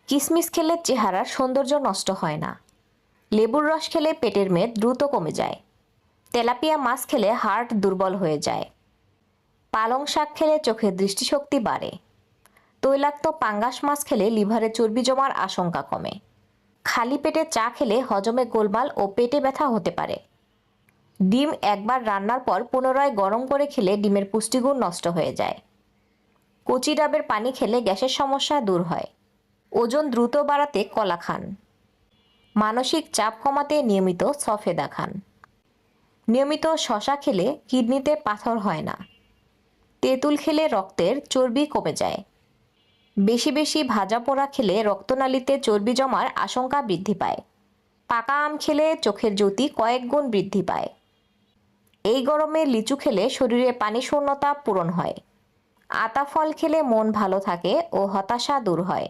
কিশমিশ খেলে চেহারার সৌন্দর্য নষ্ট হয় না। লেবুর রস খেলে পেটের মেদ দ্রুত কমে যায়। তেলাপিয়া মাছ খেলে হার্ট দুর্বল হয়ে যায়। পালং শাক খেলে চোখের দৃষ্টিশক্তি বাড়ে। তৈলাক্ত পাঙ্গাস মাছ খেলে লিভারে চর্বি জমার আশঙ্কা কমে। খালি পেটে চা খেলে হজমে গোলমাল ও পেটে ব্যথা হতে পারে। ডিম একবার রান্নার পর পুনরায় গরম করে খেলে ডিমের পুষ্টিগুণ নষ্ট হয়ে যায়। কচি ডাবের পানি খেলে গ্যাসের সমস্যা দূর হয়। ওজন দ্রুত বাড়াতে কলা খান। মানসিক চাপ কমাতে নিয়মিত সফেদা খান। নিয়মিত শশা খেলে কিডনিতে পাথর হয় না। তেঁতুল খেলে রক্তের চর্বি কমে যায়। বেশি বেশি ভাজা পোড়া খেলে রক্তনালীতে চর্বি জমার আশঙ্কা বৃদ্ধি পায়। পাকা আম খেলে চোখের জ্যোতি কয়েক গুণ বৃদ্ধি পায়। এই গরমে লিচু খেলে শরীরে পানি শূন্যতা পূরণ হয়। আতা ফল খেলে মন ভালো থাকে ও হতাশা দূর হয়।